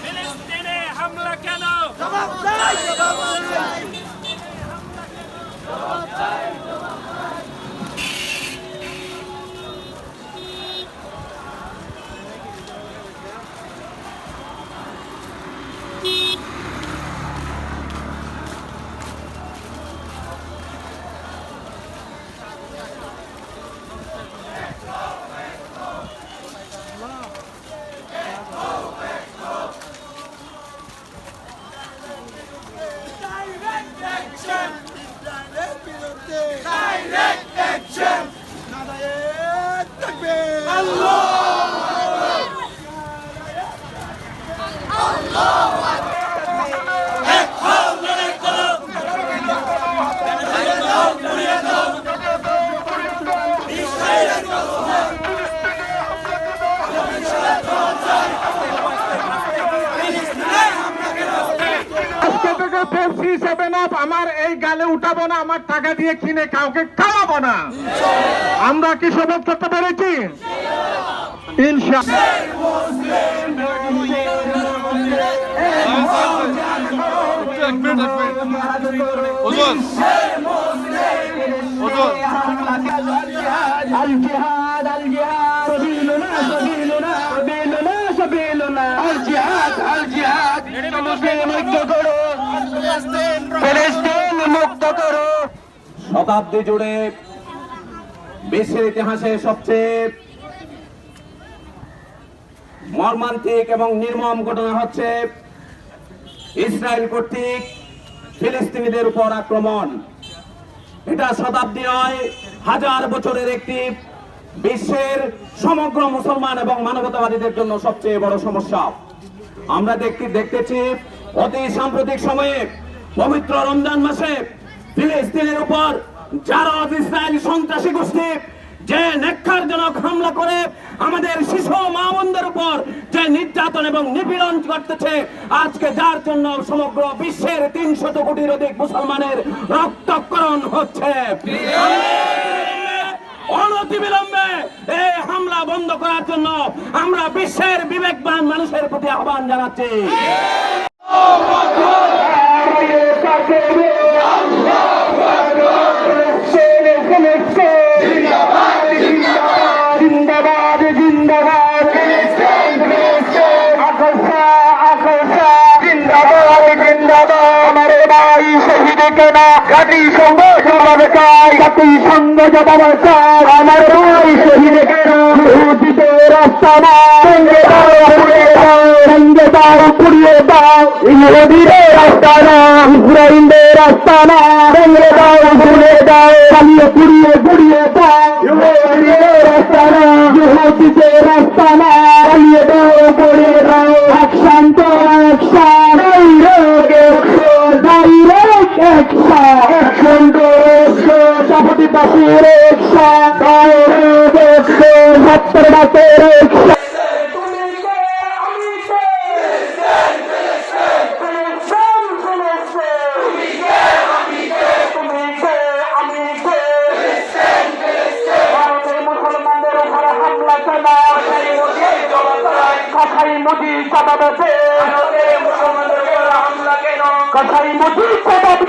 ফিলিস্তিনে হামলা কেন? আমার এই গালে উঠাবো না, আমার টাকা দিয়ে কিনে কাউকে খাওয়াবো না। আমরা কি শপথ করতে পেরেছি? শতাব্দী জুড়ে বিশ্বের ইতিহাসে সবচেয়ে মর্মান্তিক এবং নির্মম ঘটনা হচ্ছে ইসরায়েল কর্তৃক ফিলিস্তিনিদের উপর আক্রমণ। এটা শতাব্দী নয়, হাজার বছরের একটি বিশ্বের সমগ্র মুসলমান এবং মানবতাবাদীদের জন্য সবচেয়ে বড় সমস্যা। আমরা দেখতেছি অতি সাম্প্রতিক সময়ে পবিত্র রমজান মাসে ফিলিস্তিনের উপর জারদ ইসরায়েলি সন্ত্রাসী গোষ্ঠী যে নেককারজনক হামলা করে আমাদের শিশু মা বোনদের উপর যে নির্যাতন এবং নিপীড়ন করতেছে, আজকে যার জন্য সমগ্র বিশ্বের 300 কোটির অধিক মুসলমানের রক্তক্ষরণ হচ্ছে। অনতিবিলম্বে এই হামলা বন্ধ করার জন্য আমরা বিশ্বের বিবেকবান মানুষের প্রতি আহ্বান জানাচ্ছি। জাতিসংঘ জবাব চাই, আমার ভাই শহীদ কেন রাস্তানা ভেঙে দাও পুড়িয়ে দাও, ইহুদিদের রাস্তানা ইসরায়েলের রাস্তানা ভেঙে দাও পুড়িয়ে দাও, পালিয়ে পুড়িয়ে দাও ইহুদিদের রাস্তানা ইহুদিদের রাস্তানা পালিয়ে দাও পুড়িয়ে দাও। অ্যাকশন তো অ্যাকশন, ডাইরেক্ট অ্যাকশন, অ্যাকশন তো চাপটিবাসীর অ্যাকশন, ডাইরেক্ট অ্যাকশন, 70 বাসের অ্যাকশন। কথাই মোদি জবাব